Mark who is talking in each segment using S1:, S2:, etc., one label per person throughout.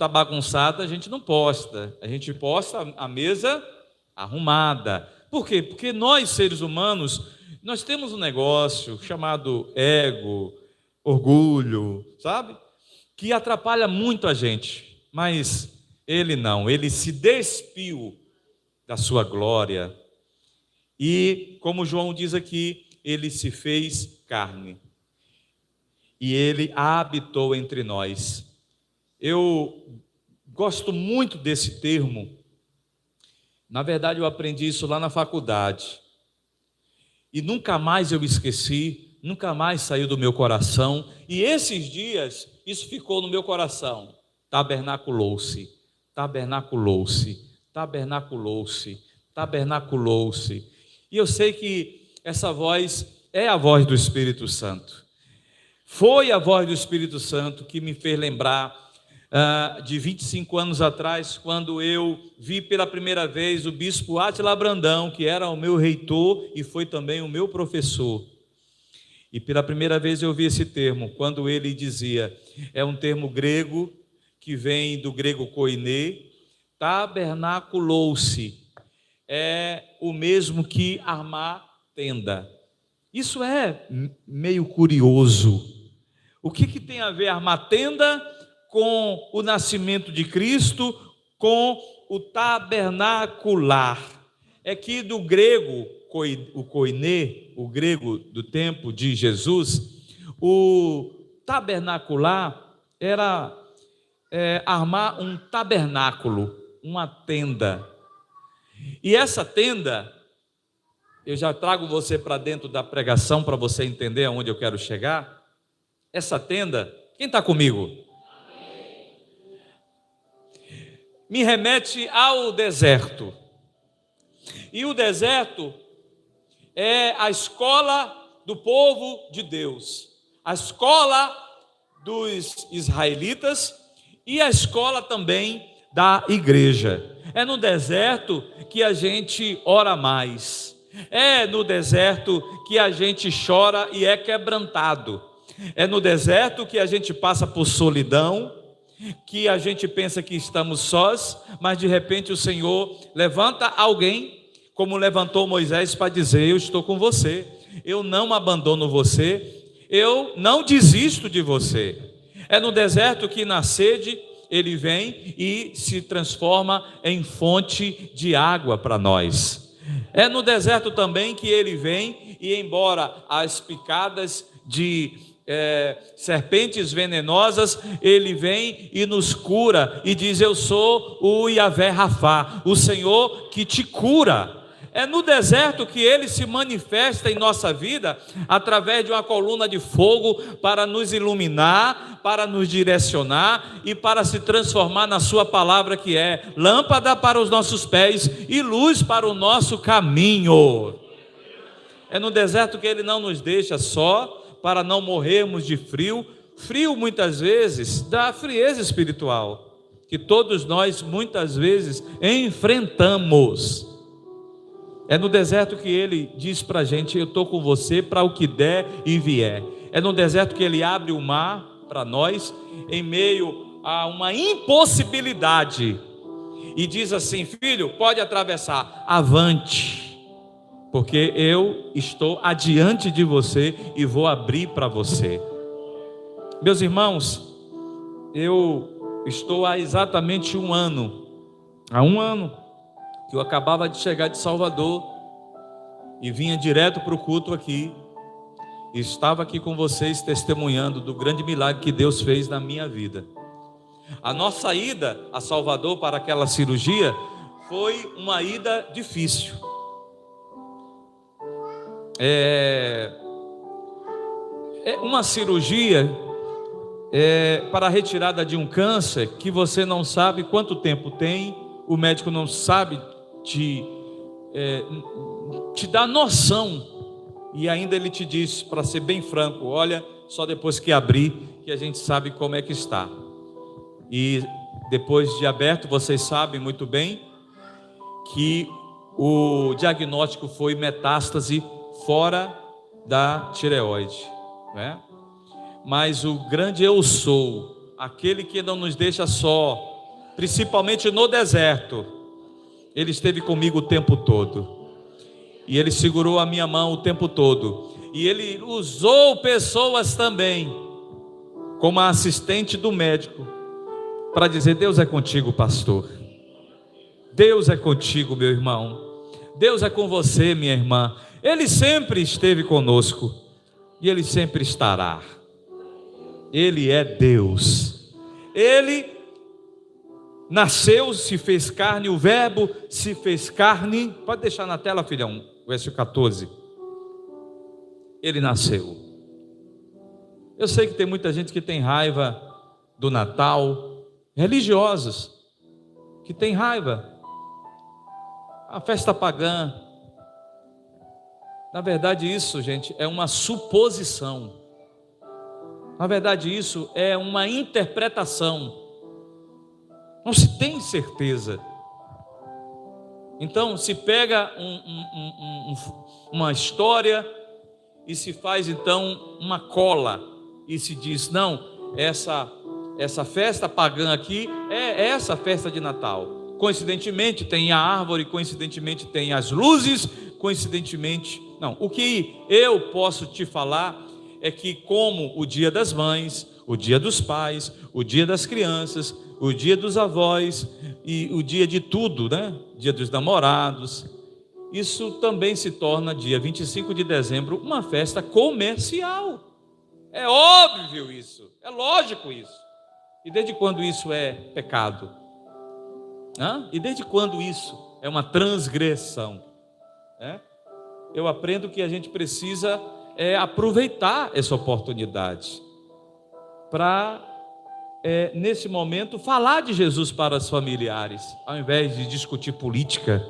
S1: está bagunçada, a gente não posta. A gente posta a mesa arrumada. Por quê? Porque nós, seres humanos, nós temos um negócio chamado ego, orgulho, sabe? Que atrapalha muito a gente. Mas ele não, ele se despiu da sua glória. E, como João diz aqui, ele se fez carne. E ele habitou entre nós. Eu gosto muito desse termo. Na verdade, eu aprendi isso lá na faculdade. E nunca mais eu esqueci, nunca mais saiu do meu coração. E esses dias, isso ficou no meu coração. Tabernaculou-se, tabernaculou-se, tabernaculou-se, tabernaculou-se. E eu sei que essa voz é a voz do Espírito Santo. Foi a voz do Espírito Santo que me fez lembrar de 25 anos atrás, quando eu vi pela primeira vez o bispo Átila Brandão, que era o meu reitor e foi também o meu professor. E pela primeira vez eu vi esse termo, quando ele dizia, é um termo grego, que vem do grego koiné, tabernaculou-se, é o mesmo que armar tenda. Isso é meio curioso. O que tem a ver armar tenda com o nascimento de Cristo, com o tabernacular? É que do grego, o koiné, o grego do tempo de Jesus, o tabernacular era armar um tabernáculo, uma tenda. E essa tenda, eu já trago você para dentro da pregação para você entender aonde eu quero chegar. Essa tenda, quem está comigo? Me remete ao deserto. E o deserto é a escola do povo de Deus, a escola dos israelitas e a escola também da igreja. É no deserto que a gente ora mais. É no deserto que a gente chora e é quebrantado. É no deserto que a gente passa por solidão, que a gente pensa que estamos sós, mas de repente o Senhor levanta alguém, como levantou Moisés para dizer, eu estou com você, eu não abandono você, eu não desisto de você. É no deserto que na sede ele vem e se transforma em fonte de água para nós. É no deserto também que ele vem e, embora as picadas de serpentes venenosas, ele vem e nos cura e diz, eu sou o Yahvé Rafá, o Senhor que te cura. É no deserto que ele se manifesta em nossa vida, através de uma coluna de fogo, para nos iluminar, para nos direcionar e para se transformar na sua palavra, que é lâmpada para os nossos pés e luz para o nosso caminho. É no deserto que ele não nos deixa só, para não morrermos de frio. Frio muitas vezes dá frieza espiritual, que todos nós muitas vezes enfrentamos. É no deserto que ele diz para a gente, eu estou com você para o que der e vier. É no deserto que ele abre o mar para nós, em meio a uma impossibilidade, e diz assim, filho, pode atravessar, avante, porque eu estou adiante de você e vou abrir para você. Meus irmãos, eu estou há exatamente há um ano que eu acabava de chegar de Salvador e vinha direto para o culto aqui, e estava aqui com vocês testemunhando do grande milagre que Deus fez na minha vida. A nossa ida a Salvador para aquela cirurgia foi uma ida difícil. É uma cirurgia para a retirada de um câncer que você não sabe quanto tempo tem, o médico não sabe te dar noção, e ainda ele te diz, para ser bem franco, olha, só depois que abrir que a gente sabe como é que está. E depois de aberto, vocês sabem muito bem que o diagnóstico foi metástase fora da tireoide, né? Mas o grande eu sou, aquele que não nos deixa só, principalmente no deserto, Ele esteve comigo o tempo todo. E Ele segurou a minha mão o tempo todo. E Ele usou pessoas também, como a assistente do médico, para dizer: Deus é contigo, pastor. Deus é contigo, meu irmão. Deus é com você, minha irmã. Ele sempre esteve conosco. E Ele sempre estará. Ele é Deus. Ele nasceu, se fez carne, o verbo se fez carne. Pode deixar na tela, filhão, verso 14. Ele nasceu. Eu sei que tem muita gente que tem raiva do Natal, religiosos que tem raiva. A festa pagã. Na verdade isso, gente, é uma suposição. Na verdade isso é uma interpretação. Não se tem certeza. Então se pega uma história e se faz então uma cola e se diz: não, essa festa pagã aqui é essa festa de Natal. Coincidentemente tem a árvore, coincidentemente tem as luzes, coincidentemente não. O que eu posso te falar é que, como o dia das mães, o dia dos pais, o dia das crianças, o dia dos avós e o dia de tudo, né? Dia dos namorados, isso também se torna, dia 25 de dezembro, uma festa comercial. É óbvio isso, é lógico isso. E desde quando isso é pecado? E desde quando isso é uma transgressão? Eu aprendo que a gente precisa aproveitar essa oportunidade para, nesse momento, falar de Jesus para os familiares, ao invés de discutir política,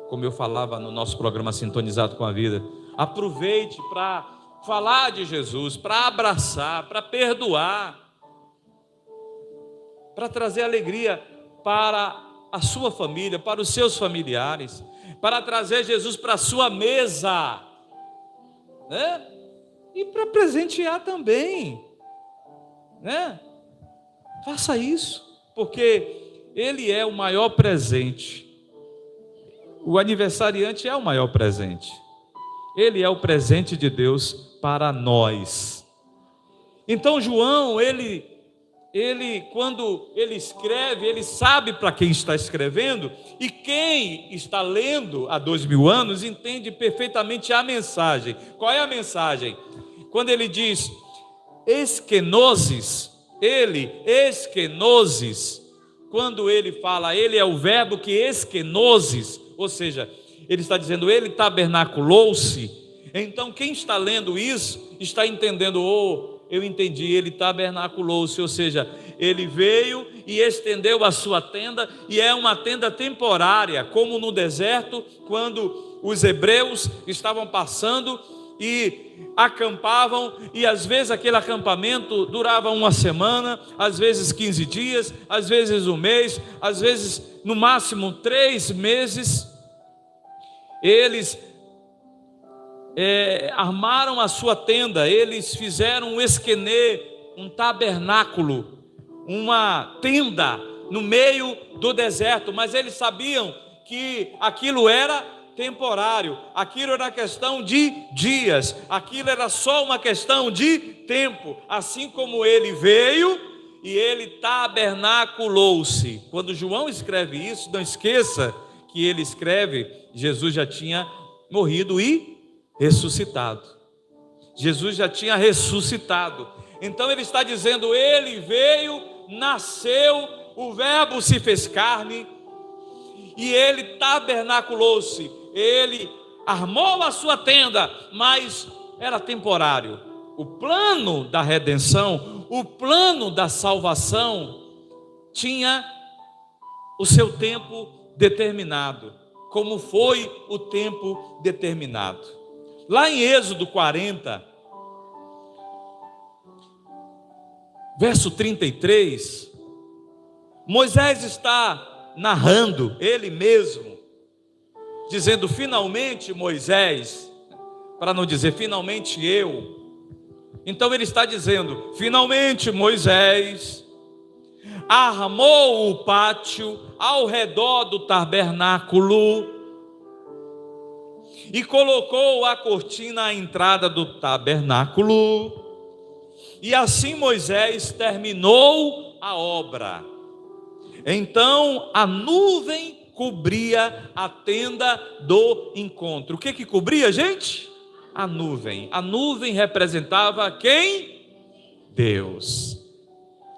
S1: como eu falava no nosso programa Sintonizado com a Vida. Aproveite para falar de Jesus, para abraçar, para perdoar, para trazer alegria para a sua família, para os seus familiares, para trazer Jesus para a sua mesa, né? E para presentear também, né? Faça isso, porque Ele é o maior presente. O aniversariante é o maior presente. Ele é o presente de Deus para nós. Então João, ele quando ele escreve, ele sabe para quem está escrevendo, e quem está lendo há 2000 anos entende perfeitamente a mensagem. Qual é a mensagem? Quando ele diz eskenoses, quando ele fala, ele é o verbo que eskenoses, ou seja, ele está dizendo, ele tabernaculou-se. Então quem está lendo isso, está entendendo, eu entendi, ele tabernaculou-se, ou seja, ele veio e estendeu a sua tenda, e é uma tenda temporária, como no deserto, quando os hebreus estavam passando e acampavam, e às vezes aquele acampamento durava uma semana, às vezes 15 dias, às vezes um mês, às vezes no máximo 3 meses. Eles armaram a sua tenda, eles fizeram um esquenê, um tabernáculo, uma tenda no meio do deserto, mas eles sabiam que aquilo era temporário, aquilo era questão de dias, aquilo era só uma questão de tempo, assim como ele veio e ele tabernaculou-se. Quando João escreve isso, não esqueça que ele escreve, Jesus já tinha morrido e ressuscitado. Jesus já tinha ressuscitado. Então ele está dizendo, ele veio, nasceu, o verbo se fez carne e ele tabernaculou-se. Ele armou a sua tenda, mas era temporário. O plano da redenção, o plano da salvação tinha o seu tempo determinado, como foi o tempo determinado. Lá em Êxodo 40, verso 33, Moisés está narrando, ele mesmo, dizendo, finalmente Moisés, para não dizer finalmente eu. Então ele está dizendo, finalmente Moisés, armou o pátio ao redor do tabernáculo e colocou a cortina à entrada do tabernáculo. E assim Moisés terminou a obra. Então a nuvem cobria a tenda do encontro. O que cobria, gente? A nuvem. A nuvem representava quem? Deus.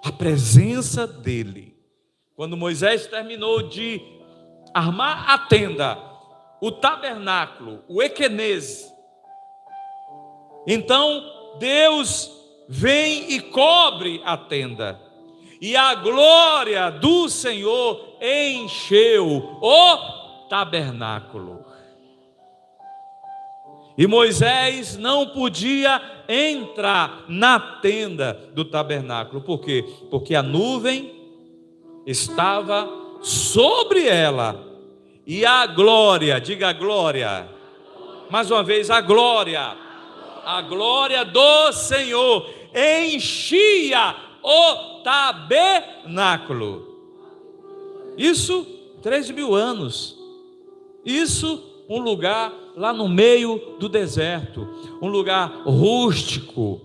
S1: A presença dele. Quando Moisés terminou de armar a tenda, o tabernáculo, o equenese, então Deus vem e cobre a tenda, e a glória do Senhor encheu o tabernáculo. E Moisés não podia entrar na tenda do tabernáculo. Por quê? Porque a nuvem estava sobre ela, e a glória, diga glória, mais uma vez, a glória do Senhor enchia o tabernáculo. Isso 3.000 anos. Isso um lugar lá no meio do deserto, um lugar rústico,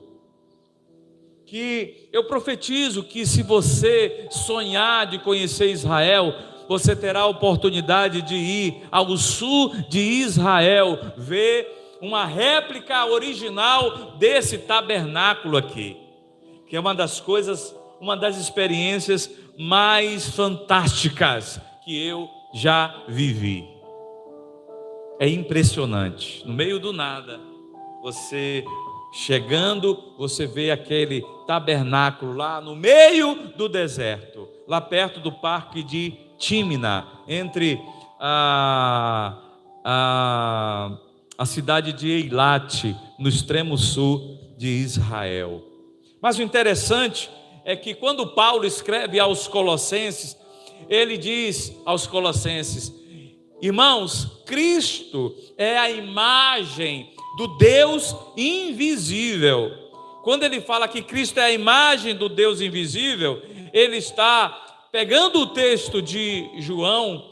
S1: que eu profetizo que se você sonhar de conhecer Israel, você terá a oportunidade de ir ao sul de Israel, ver uma réplica original desse tabernáculo aqui, que é uma das coisas, uma das experiências mais fantásticas que eu já vivi. É impressionante, no meio do nada, você chegando, você vê aquele tabernáculo lá no meio do deserto, lá perto do parque de Tímina, entre a cidade de Eilat, no extremo sul de Israel. Mas o interessante é que quando Paulo escreve aos Colossenses, ele diz aos Colossenses: irmãos, Cristo é a imagem do Deus invisível. Quando ele fala que Cristo é a imagem do Deus invisível, ele está pegando o texto de João,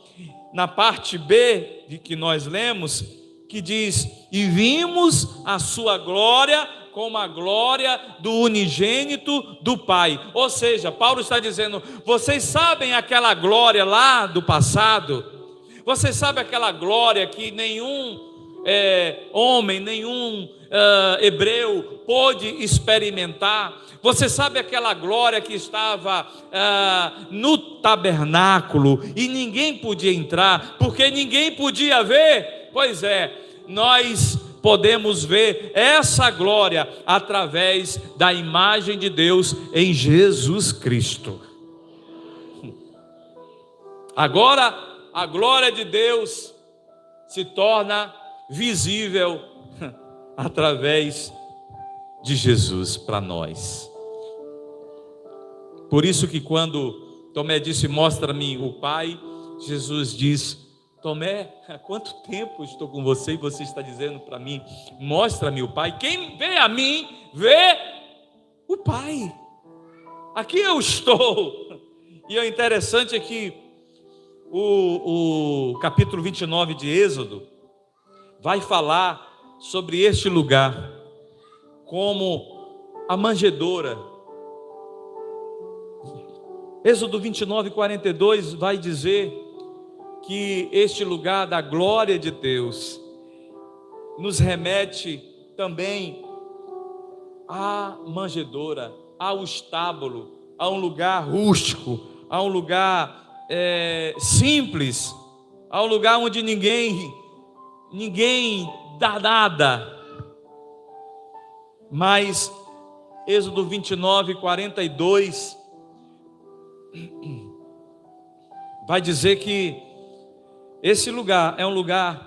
S1: na parte B de que nós lemos, que diz: e vimos a sua glória como a glória do unigênito do Pai. Ou seja, Paulo está dizendo: vocês sabem aquela glória lá do passado? Vocês sabem aquela glória que nenhum homem, nenhum hebreu pôde experimentar? Você sabe aquela glória que estava no tabernáculo e ninguém podia entrar, porque ninguém podia ver? Pois é, nós podemos ver essa glória através da imagem de Deus em Jesus Cristo. Agora, a glória de Deus se torna visível através de Jesus para nós. Por isso que quando Tomé disse: mostra-me o Pai, Jesus diz: Tomé, há quanto tempo estou com você e você está dizendo para mim: mostra-me o Pai? Quem vê a mim, vê o Pai. Aqui eu estou. E o interessante é que o capítulo 29 de Êxodo vai falar sobre este lugar como a manjedoura. Êxodo 29, 42 vai dizer que este lugar da glória de Deus nos remete também à manjedoura, ao estábulo, a um lugar rústico, a um lugar simples, a um lugar onde ninguém dá nada. Mas Êxodo 29, 42 vai dizer que esse lugar é um lugar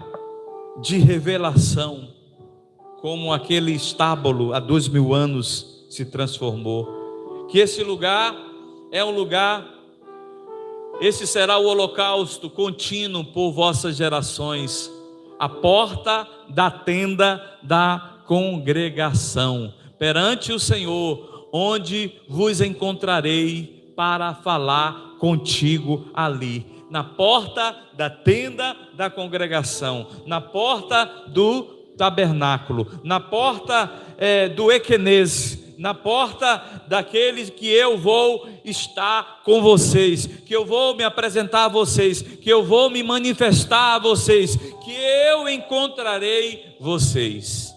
S1: de revelação, como aquele estábulo há 2000 anos se transformou. Que esse lugar é um lugar, esse será o holocausto contínuo por vossas gerações, a porta da tenda da congregação, perante o Senhor, onde vos encontrarei para falar contigo ali, na porta da tenda da congregação, na porta do tabernáculo, na porta do Equenez, na porta daqueles que eu vou estar com vocês, que eu vou me apresentar a vocês, que eu vou me manifestar a vocês, que eu encontrarei vocês.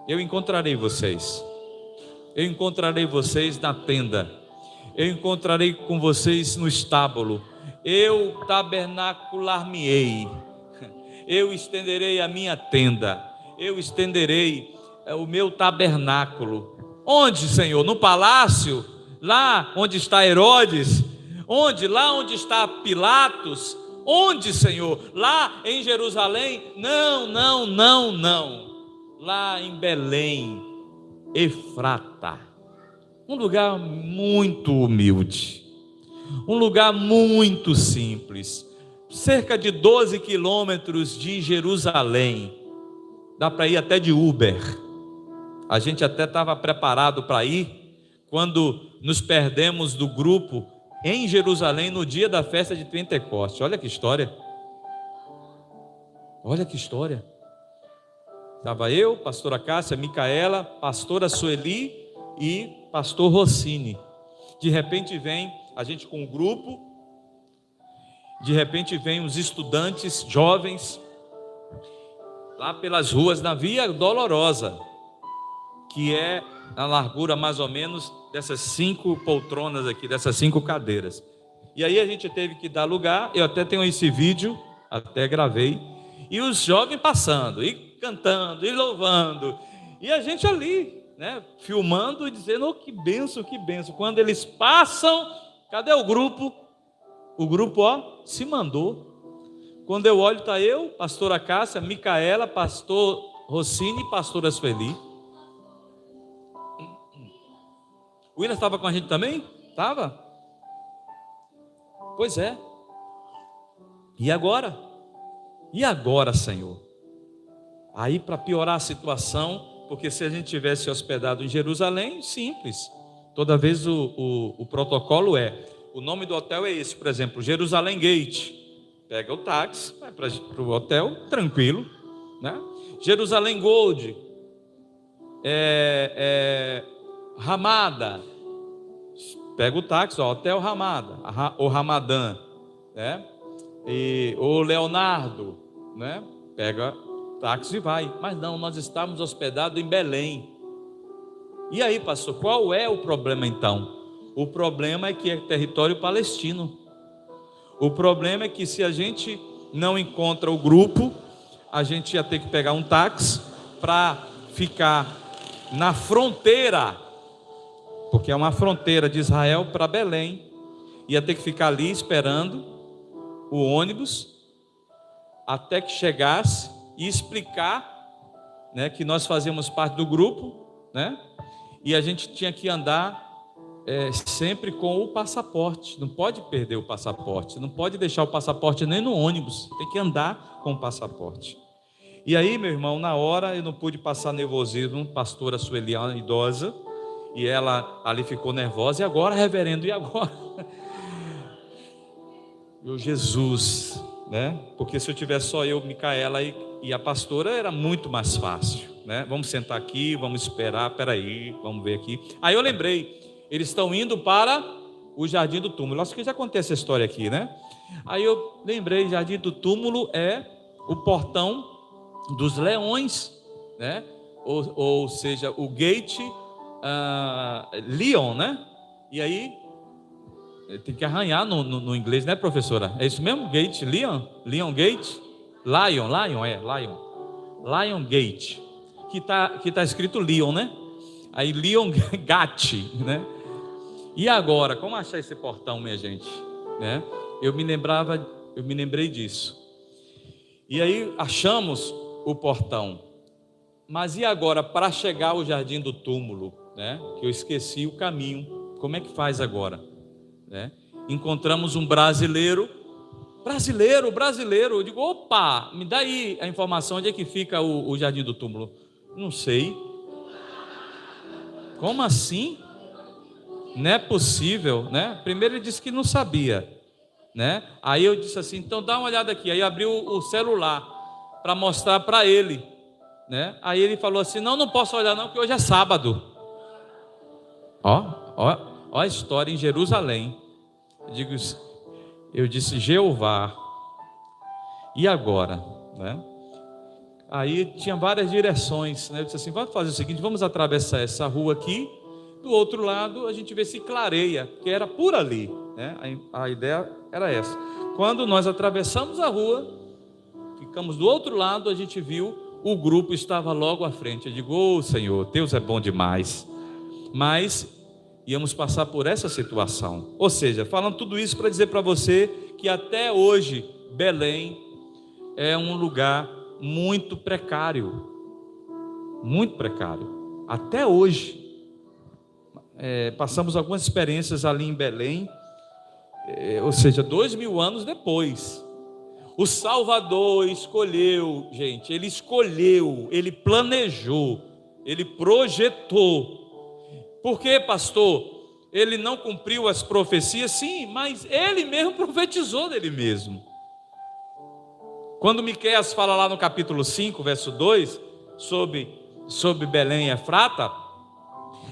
S1: Eu encontrarei vocês. Eu encontrarei vocês na tenda. Eu encontrarei com vocês no estábulo. Eu tabernacular-me-ei. Eu estenderei a minha tenda. Eu estenderei o meu tabernáculo. Onde, Senhor? No palácio? Lá onde está Herodes? Onde? Lá onde está Pilatos? Onde, Senhor? Lá em Jerusalém? Não, não, não, não. Lá em Belém, Efrata, um lugar muito humilde, um lugar muito simples, cerca de 12 quilômetros de Jerusalém, dá para ir até de Uber. A gente até estava preparado para ir, quando nos perdemos do grupo em Jerusalém no dia da festa de Pentecostes. Olha que história, olha que história. Estava eu, pastora Cássia, Micaela, pastora Sueli e pastor Rossini. De repente vem a gente com o grupo, de repente vem os estudantes jovens, lá pelas ruas, na Via Dolorosa, que é a largura mais ou menos dessas 5 poltronas aqui, dessas 5 cadeiras. E aí a gente teve que dar lugar, eu até tenho esse vídeo, até gravei, e os jovens passando, e cantando, e louvando, e a gente ali, né, filmando e dizendo, oh, que benção, que benção. Quando eles passam, cadê o grupo? O grupo, ó, se mandou. Quando eu olho, está eu, pastora Cássia, Micaela, pastor Rossini e pastora Sueli. O William estava com a gente também? Estava? Pois é. E agora? E agora, Senhor? Aí, para piorar a situação, porque se a gente tivesse hospedado em Jerusalém, simples. Toda vez o protocolo o nome do hotel é esse, por exemplo, Jerusalém Gate. Pega o táxi, vai para o hotel, tranquilo, né? Jerusalém Gold, Ramada, pega o táxi, ó, Hotel Ramada, ou Ramadã, né? Ou Leonardo, né? Pega táxi e vai. Mas não, nós estávamos hospedados em Belém. E aí, pastor, qual é o problema então? O problema é que é território palestino. O problema é que se a gente não encontra o grupo, a gente ia ter que pegar um táxi para ficar na fronteira, porque é uma fronteira de Israel para Belém. Ia ter que ficar ali esperando o ônibus até que chegasse e explicar, né, que nós fazíamos parte do grupo, né, e a gente tinha que andar sempre com o passaporte. Não pode perder o passaporte, não pode deixar o passaporte nem no ônibus, tem que andar com o passaporte. E aí, meu irmão, na hora eu não pude passar nervosismo, pastora Sueli, idosa, e ela ali ficou nervosa. E agora, reverendo, e agora? Meu Jesus, né? Porque se eu tivesse só eu, Micaela e a pastora, era muito mais fácil, né? Vamos sentar aqui, vamos esperar, peraí, vamos ver aqui. Aí eu lembrei, eles estão indo para o Jardim do Túmulo. Acho que já contei essa história aqui, né? Aí eu lembrei, Jardim do Túmulo é o portão dos leões, né? Ou seja, o gate Leon, né? E aí tem que arranhar no inglês, né, professora? É isso mesmo? Gate Leon Gate, Lion Gate, que tá escrito Leon, né? Aí Leon Gate, né? E agora, como achar esse portão, minha gente, né? Eu me lembrei disso. E aí achamos o portão. Mas e agora para chegar ao Jardim do Túmulo, né? Que eu esqueci o caminho. Como é que faz agora, né? Encontramos um brasileiro. Eu digo, opa, me dá aí a informação, onde é que fica o Jardim do Túmulo? Não sei. Como assim? Não é possível, né? Primeiro ele disse que não sabia, né? Aí eu disse assim, então dá uma olhada aqui. Aí abriu o celular para mostrar para ele, né? Aí ele falou assim, não posso olhar não, porque hoje é sábado. Ó a história em Jerusalém. Eu disse, Jeová, e agora, né? Aí tinha várias direções, né? Eu disse assim, vamos fazer o seguinte, vamos atravessar essa rua aqui, do outro lado a gente vê se clareia, que era por ali, né? A ideia era essa. Quando nós atravessamos a rua, ficamos do outro lado, a gente viu, o grupo estava logo à frente. Eu digo, ô Senhor, Deus é bom demais. Mas íamos passar por essa situação. Ou seja, falando tudo isso para dizer para você que até hoje Belém é um lugar muito precário. Muito precário. Até hoje. Passamos algumas experiências ali em Belém, ou seja, 2000 anos depois. O Salvador escolheu, gente, ele escolheu, ele planejou, ele projetou. Por quê, pastor? Ele não cumpriu as profecias? Sim, mas ele mesmo profetizou dele mesmo. Quando Miqueias fala lá no capítulo 5, verso 2, sobre Belém e Efrata,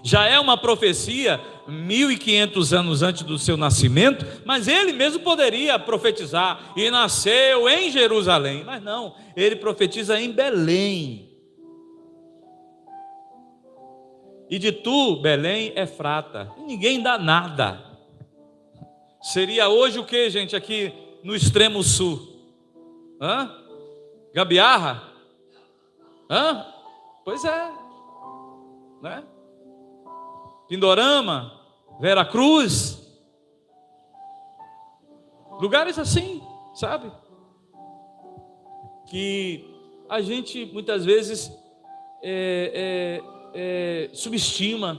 S1: já é uma profecia 1500 anos antes do seu nascimento, mas ele mesmo poderia profetizar, e nasceu em Jerusalém, mas não, ele profetiza em Belém. E de tu, Belém, Efrata, ninguém dá nada. Seria hoje o que, gente, aqui no extremo sul? Gambiarra? Pois é, né? Pindorama, Veracruz, lugares assim, sabe? Que a gente muitas vezes subestima.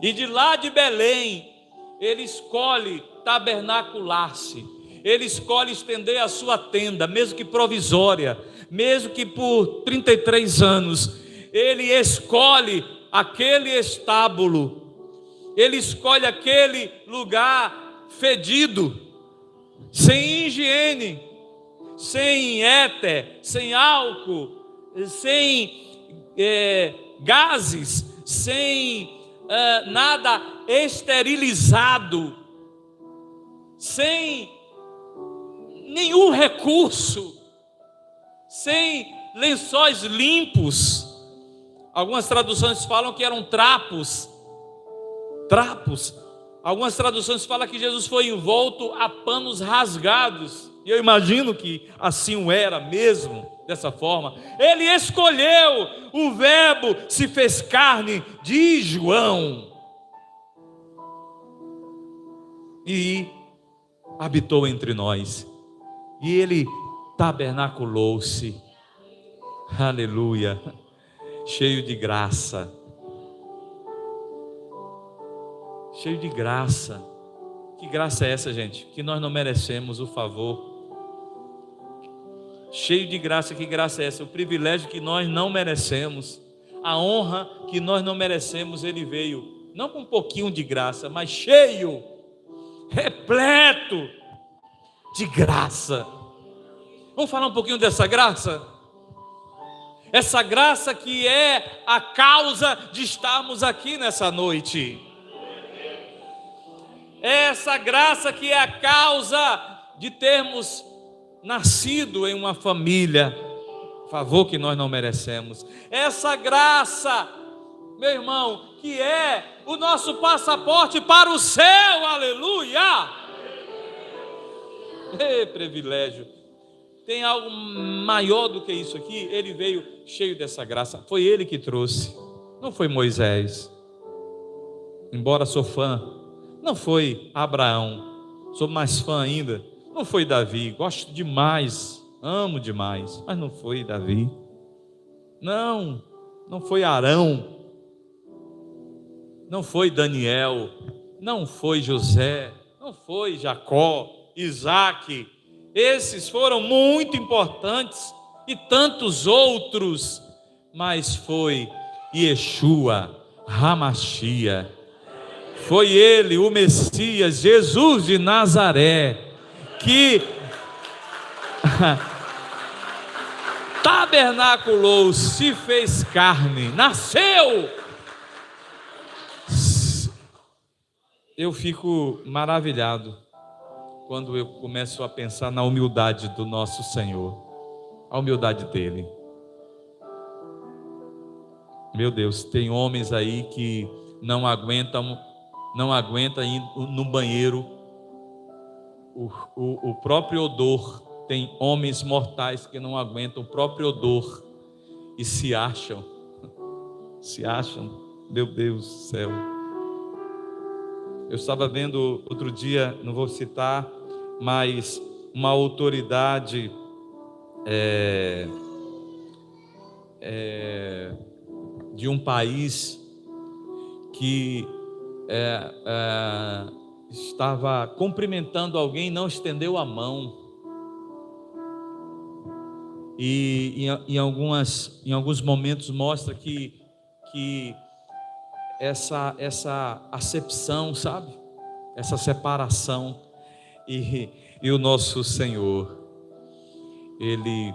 S1: E de lá de Belém, ele escolhe tabernacular-se, ele escolhe estender a sua tenda, mesmo que provisória, mesmo que por 33 anos, ele escolhe aquele estábulo, ele escolhe aquele lugar fedido, sem higiene, sem éter, sem álcool, sem gases, sem nada esterilizado, sem nenhum recurso, sem lençóis limpos. Algumas traduções falam que eram trapos. Algumas traduções falam que Jesus foi envolto a panos rasgados. E eu imagino que assim o era mesmo, dessa forma. Ele escolheu, o Verbo se fez carne, diz João, e habitou entre nós. E ele tabernaculou-se. Aleluia. Cheio de graça. Cheio de graça. Que graça é essa, gente? Que nós não merecemos o favor. Cheio de graça, que graça é essa? O privilégio que nós não merecemos, a honra que nós não merecemos, ele veio, não com um pouquinho de graça, mas cheio, repleto de graça. Vamos falar um pouquinho dessa graça? Essa graça que é a causa de estarmos aqui nessa noite. Essa graça que é a causa de termos nascido em uma família, favor que nós não merecemos. Essa graça, meu irmão, que é o nosso passaporte para o céu, aleluia! Privilégio. Tem algo maior do que isso aqui? Ele veio cheio dessa graça. Foi ele que trouxe, não foi Moisés. Embora sou fã, não foi Abraão. Sou mais fã ainda. Não foi Davi. Gosto demais, amo demais, mas não foi Davi. Não foi Arão. Não foi Daniel. Não foi José. Não foi Jacó, Isaac. Esses foram muito importantes e tantos outros, mas foi Yeshua HaMashiach, Foi ele, o Messias, Jesus de Nazaré, que tabernaculou, se fez carne, nasceu. Eu fico maravilhado quando eu começo a pensar na humildade do nosso Senhor, a humildade dele. Meu Deus, tem homens aí que não aguentam ir no banheiro, o próprio odor. Tem homens mortais que não aguentam o próprio odor e se acham, meu Deus do céu. Eu estava vendo outro dia, não vou citar, mas uma autoridade de um país que estava cumprimentando alguém, não estendeu a mão. E em alguns momentos mostra que essa acepção, sabe? Essa separação. E o nosso Senhor, Ele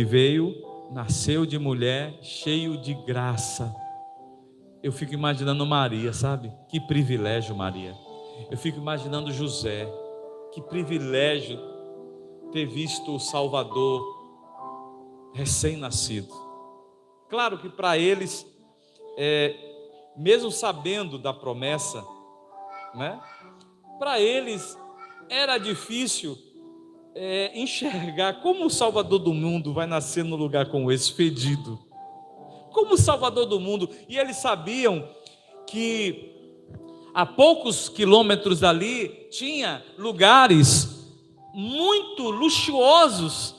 S1: veio, nasceu de mulher, cheio de graça. Eu fico imaginando Maria, sabe? Que privilégio, Maria. Eu fico imaginando José. Que privilégio ter visto o Salvador recém-nascido. Claro que para eles, mesmo sabendo da promessa, né? Para eles era difícil enxergar como o Salvador do mundo vai nascer num lugar como esse, fedido. Como o Salvador do mundo. E eles sabiam que a poucos quilômetros dali tinha lugares muito luxuosos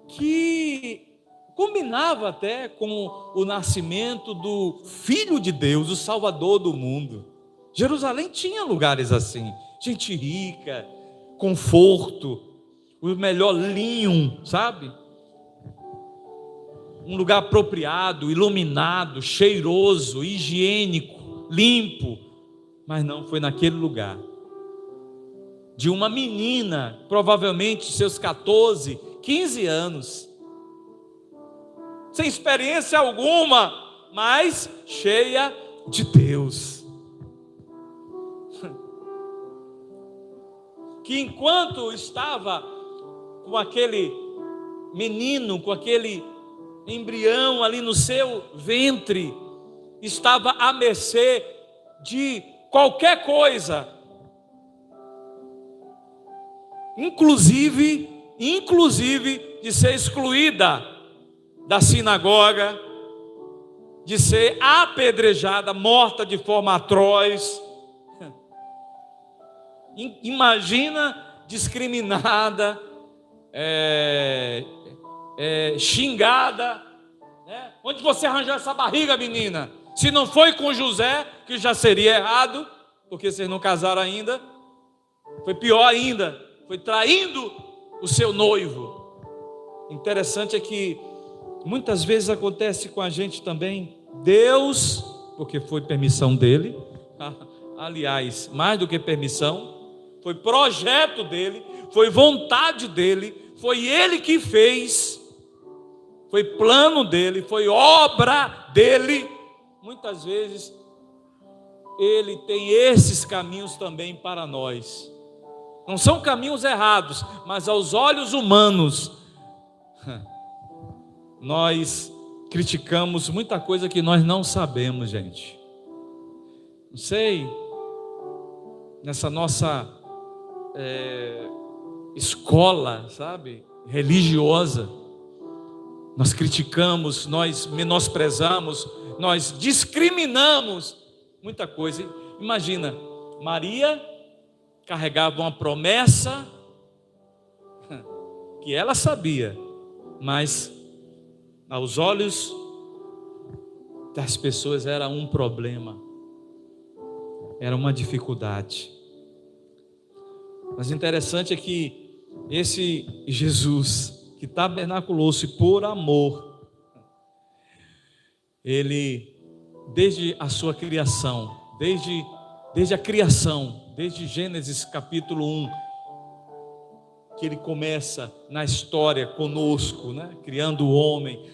S1: que combinava até com o nascimento do Filho de Deus, o Salvador do mundo. Jerusalém tinha lugares assim, gente rica, conforto, o melhor linho, sabe? Um lugar apropriado, iluminado, cheiroso, higiênico, limpo. Mas não foi naquele lugar. De uma menina, provavelmente seus 14, 15 anos, sem experiência alguma, mas cheia de Deus. Que enquanto estava com aquele menino, com aquele embrião ali no seu ventre, estava à mercê de qualquer coisa, inclusive de ser excluída da sinagoga, de ser apedrejada, morta de forma atroz. Imagina, discriminada, xingada, né? Onde você arranjou essa barriga, menina? Se não foi com José, que já seria errado, porque vocês não casaram ainda, foi pior ainda, foi traindo o seu noivo. Interessante é que muitas vezes acontece com a gente também. Deus, porque foi permissão dele, aliás, mais do que permissão, foi projeto dele, foi vontade dele, foi ele que fez, foi plano dele, foi obra dele. Muitas vezes ele tem esses caminhos também para nós. Não são caminhos errados, mas aos olhos humanos nós criticamos muita coisa que nós não sabemos, gente. Não sei, nessa nossa escola, sabe, religiosa, nós criticamos, nós menosprezamos, nós discriminamos muita coisa. Imagina, Maria carregava uma promessa que ela sabia, mas aos olhos das pessoas era um problema, era uma dificuldade. Mas o interessante é que esse Jesus que tabernaculou-se por amor, ele desde a sua criação, desde a criação, desde Gênesis capítulo 1, que ele começa na história conosco, né? Criando o homem.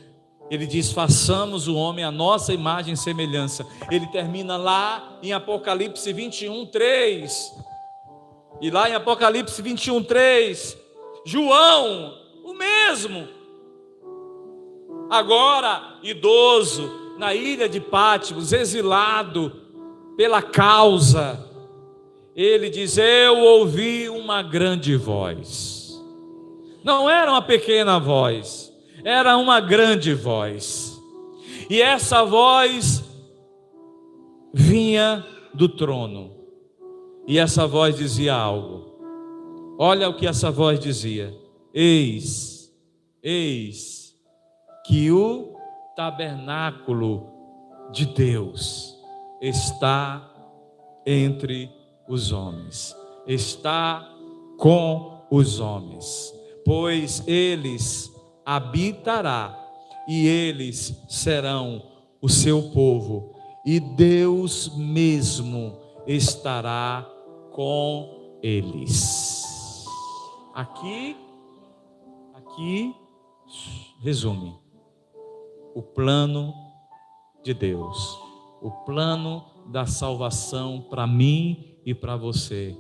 S1: Ele diz: façamos o homem à nossa imagem e semelhança. Ele termina lá em Apocalipse 21:3. E lá em Apocalipse 21:3, João, o mesmo, agora idoso, na ilha de Patmos, exilado pela causa, ele diz: eu ouvi uma grande voz. Não era uma pequena voz, era uma grande voz. E essa voz vinha do trono. E essa voz dizia algo. Olha o que essa voz dizia: eis que o tabernáculo de Deus está entre os homens, está com os homens, pois eles habitará e eles serão o seu povo, e Deus mesmo estará com eles. Aqui resume o plano de Deus, o plano da salvação para mim e para você,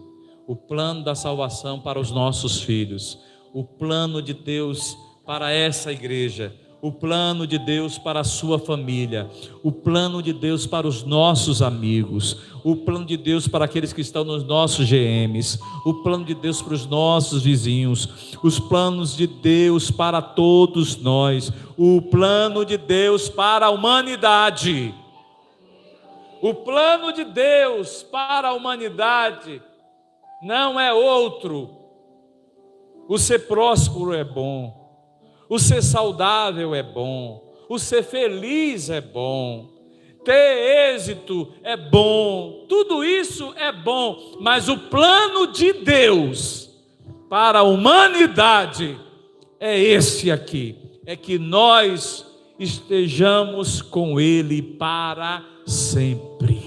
S1: o plano da salvação para os nossos filhos, o plano de Deus para essa igreja, o plano de Deus para a sua família, o plano de Deus para os nossos amigos, o plano de Deus para aqueles que estão nos nossos GMs, o plano de Deus para os nossos vizinhos, os planos de Deus para todos nós, o plano de Deus para a humanidade. O plano de Deus para a humanidade não é outro. O ser próspero é bom, o ser saudável é bom, o ser feliz é bom, ter êxito é bom, tudo isso é bom, mas o plano de Deus para a humanidade é esse aqui, é que nós estejamos com Ele para sempre.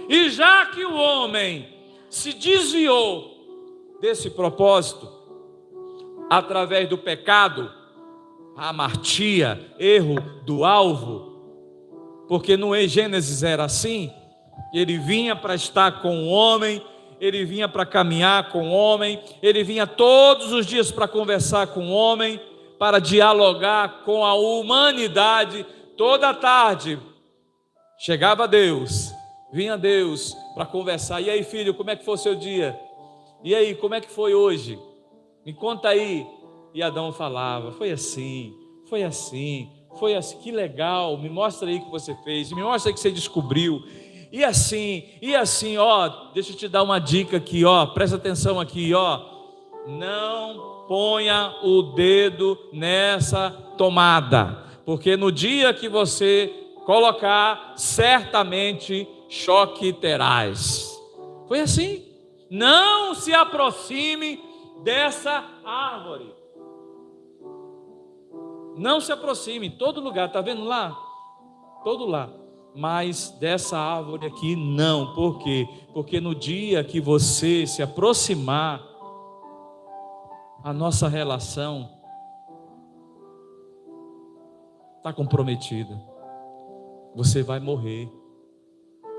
S1: E já que o homem se desviou desse propósito, através do pecado, amartia, erro do alvo, porque no Gênesis era assim, ele vinha para estar com o homem, ele vinha para caminhar com o homem, ele vinha todos os dias para conversar com o homem, para dialogar com a humanidade. Toda tarde chegava Deus, vinha Deus para conversar. E aí, filho, como é que foi o seu dia? E aí, como é que foi hoje? Me conta aí. E Adão falava: foi assim, que legal, me mostra aí o que você fez, me mostra aí o que você descobriu, e assim, ó, deixa eu te dar uma dica aqui, ó, presta atenção aqui, ó, não ponha o dedo nessa tomada, porque no dia que você colocar, certamente choque terás. Foi assim. Não se aproxime dessa árvore. Não se aproxime, em todo lugar, está vendo lá? Todo lá. Mas dessa árvore aqui não. Por quê? Porque no dia que você se aproximar, a nossa relação está comprometida. Você vai morrer.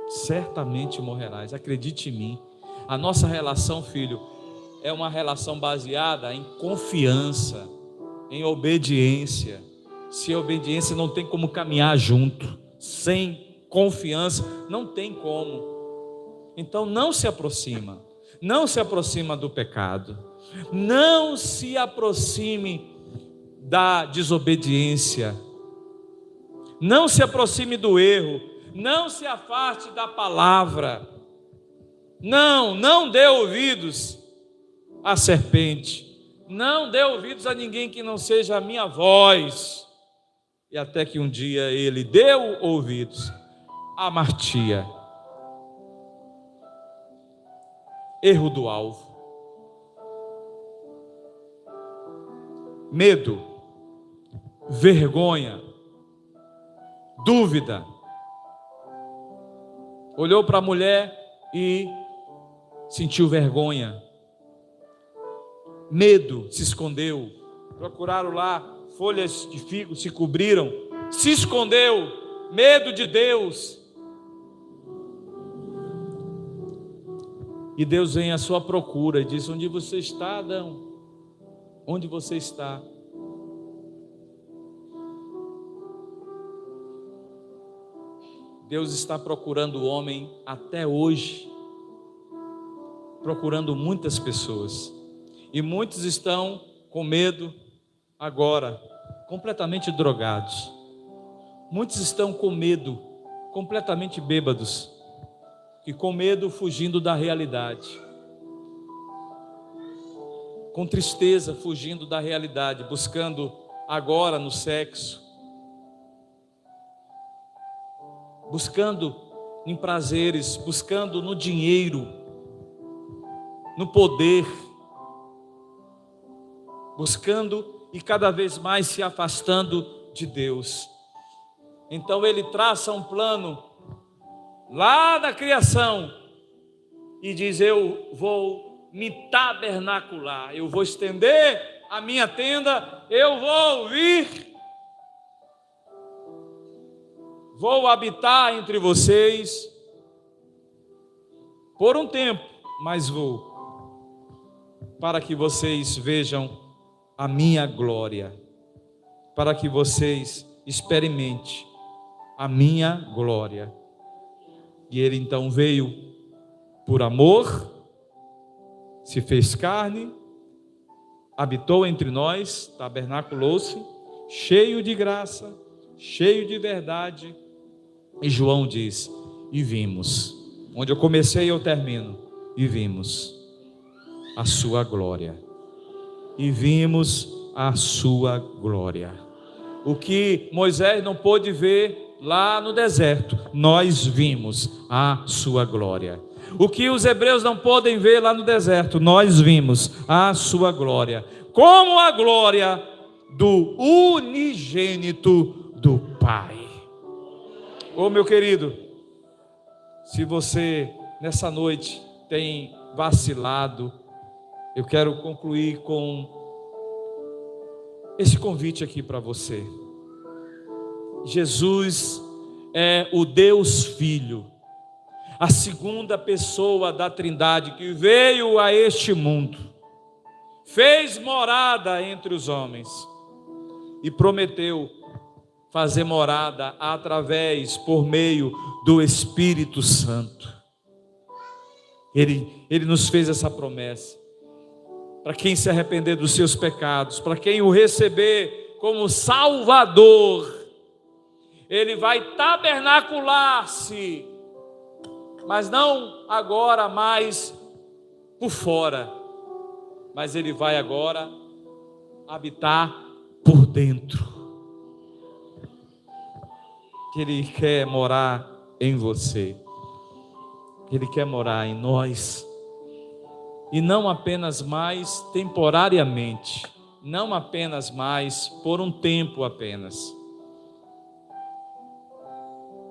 S1: Certamente morrerás. Acredite em mim. A nossa relação, filho, é uma relação baseada em confiança, em obediência. Se a obediência não tem como caminhar junto, sem confiança, não tem como. Então não se aproxima do pecado, não se aproxime da desobediência, não se aproxime do erro, não se afaste da palavra, não dê ouvidos à serpente, não dê ouvidos a ninguém que não seja a minha voz. E até que um dia ele deu ouvidos a amartia, erro do alvo, medo, vergonha, dúvida. Olhou para a mulher e sentiu vergonha. Medo, se escondeu. Procuraram lá folhas de figo, se cobriram, se escondeu. Medo de Deus. E Deus vem à sua procura e diz: onde você está, Adão? Onde você está? Deus está procurando o homem até hoje, procurando muitas pessoas, e muitos estão com medo agora, completamente drogados. Muitos estão com medo, completamente bêbados, e com medo fugindo da realidade, com tristeza fugindo da realidade, buscando agora no sexo, buscando em prazeres, buscando no dinheiro, no poder, buscando e cada vez mais se afastando de Deus. Então ele traça um plano lá da criação e diz: eu vou me tabernacular, eu vou estender a minha tenda, eu vou vir, vou habitar entre vocês por um tempo, mas vou, para que vocês vejam a minha glória, para que vocês experimentem a minha glória. E ele então veio por amor, se fez carne, habitou entre nós, tabernaculou-se, cheio de graça, cheio de verdade. E João diz: e vimos, onde eu comecei eu termino, e vimos a sua glória, e vimos a sua glória. O que Moisés não pôde ver lá no deserto, nós vimos a sua glória. O que os hebreus não podem ver lá no deserto, nós vimos a sua glória, como a glória do unigênito do Pai. Ô meu querido, se você nessa noite tem vacilado, eu quero concluir com esse convite aqui para você. Jesus é o Deus Filho, a segunda pessoa da Trindade, que veio a este mundo, fez morada entre os homens e prometeu fazer morada por meio do Espírito Santo. Ele nos fez essa promessa. Para quem se arrepender dos seus pecados, para quem o receber como Salvador, ele vai tabernacular-se, mas não agora mais por fora, mas ele vai agora habitar por dentro. Ele quer morar em você, ele quer morar em nós, e não apenas mais temporariamente, não apenas mais por um tempo apenas.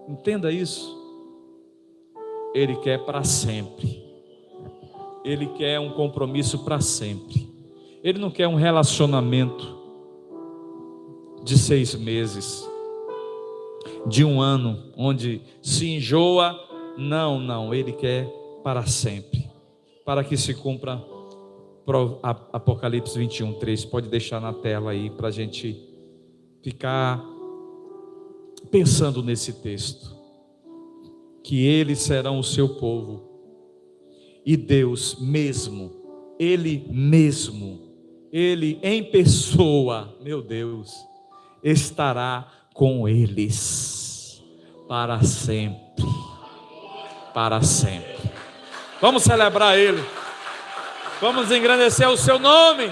S1: Entenda isso. Ele quer para sempre. Ele quer um compromisso para sempre. Ele não quer um relacionamento de 6 meses, de 1 ano, onde se enjoa. Não, ele quer para sempre, para que se cumpra Apocalipse 21:3. Pode deixar na tela aí para a gente ficar pensando nesse texto, que eles serão o seu povo, e Deus mesmo, Ele em pessoa, meu Deus, estará com eles para sempre, para sempre. Vamos celebrar Ele, vamos engrandecer o seu nome.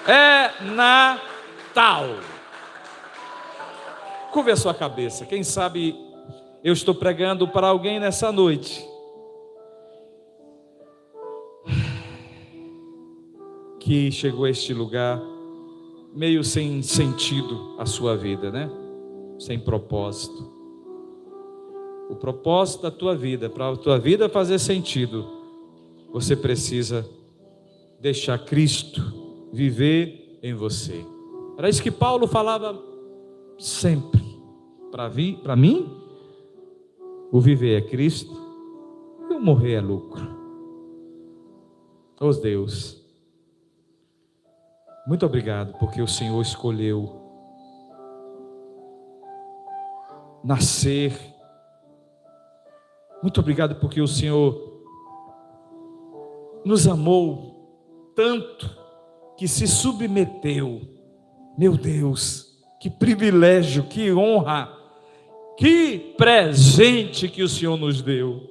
S1: É Natal. Curve a sua cabeça. Quem sabe eu estou pregando para alguém nessa noite que chegou a este lugar meio sem sentido a sua vida, né? Sem propósito. O propósito da tua vida, para a tua vida fazer sentido, você precisa deixar Cristo viver em você. Era isso que Paulo falava sempre. Para mim, o viver é Cristo e o morrer é lucro. Oh Deus, muito obrigado porque o Senhor escolheu nascer. Muito obrigado porque o Senhor nos amou tanto que se submeteu. Meu Deus, que privilégio, que honra, que presente que o Senhor nos deu.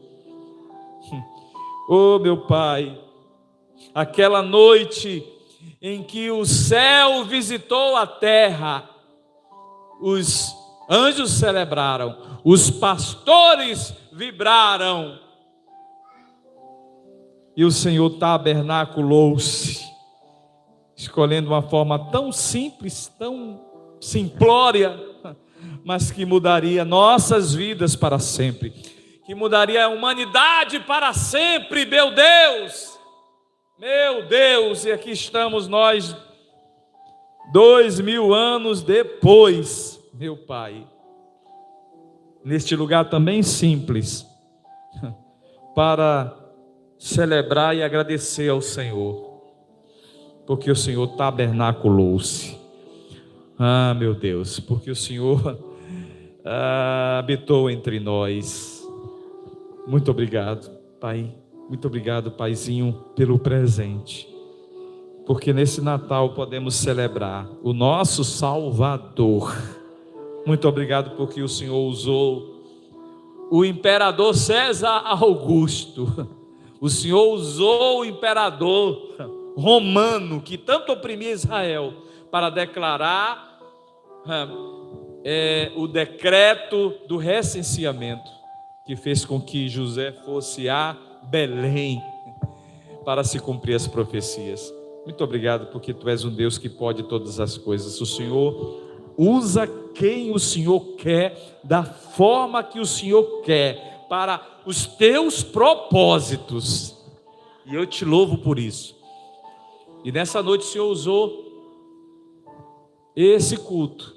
S1: Oh meu Pai, aquela noite em que o céu visitou a terra, os anjos celebraram, os pastores vibraram, e o Senhor tabernaculou-se, escolhendo uma forma tão simples, tão simplória, mas que mudaria nossas vidas para sempre, que mudaria a humanidade para sempre. Meu Deus, e aqui estamos nós, 2000 anos depois, meu Pai, neste lugar também simples, para celebrar e agradecer ao Senhor, porque o Senhor tabernaculou-se. Ah, meu Deus, porque o Senhor habitou entre nós. Muito obrigado, Pai. Muito obrigado, Paizinho, pelo presente, porque nesse Natal podemos celebrar o nosso Salvador. Muito obrigado porque o Senhor usou o imperador César Augusto, o Senhor usou o imperador romano que tanto oprimia Israel para declarar o decreto do recenseamento, que fez com que José fosse a Belém para se cumprir as profecias. Muito obrigado porque tu és um Deus que pode todas as coisas. O Senhor usa quem o Senhor quer, da forma que o Senhor quer, para os teus propósitos, e eu te louvo por isso. E nessa noite o Senhor usou esse culto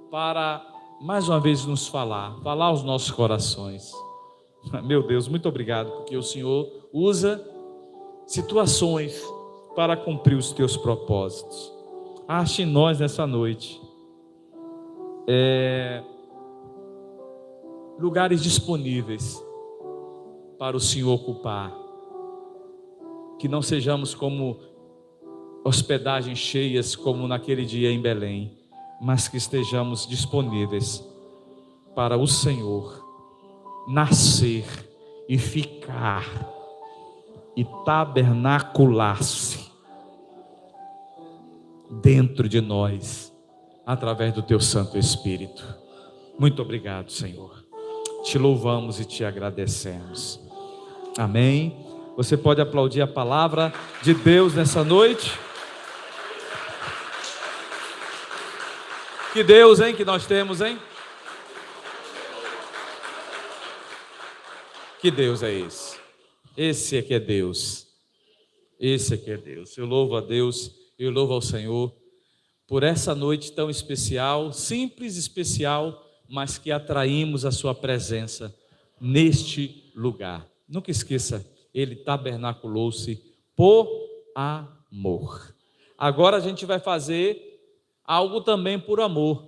S1: para mais uma vez nos falar aos nossos corações. Meu Deus, muito obrigado porque o Senhor usa situações para cumprir os teus propósitos. Ache em nós nessa noite lugares disponíveis para o Senhor ocupar, que não sejamos como hospedagens cheias como naquele dia em Belém, mas que estejamos disponíveis para o Senhor nascer e ficar e tabernacular-se dentro de nós através do teu Santo Espírito. Muito obrigado, Senhor. Te louvamos e te agradecemos. Amém. Você pode aplaudir a palavra de Deus nessa noite. Que Deus, hein, que nós temos, hein? Que Deus é esse? Esse é que é Deus. Esse é que é Deus. Eu louvo a Deus, eu louvo ao Senhor por essa noite tão especial, simples, especial, mas que atraímos a sua presença neste lugar. Nunca esqueça, ele tabernaculou-se por amor. Agora a gente vai fazer algo também por amor.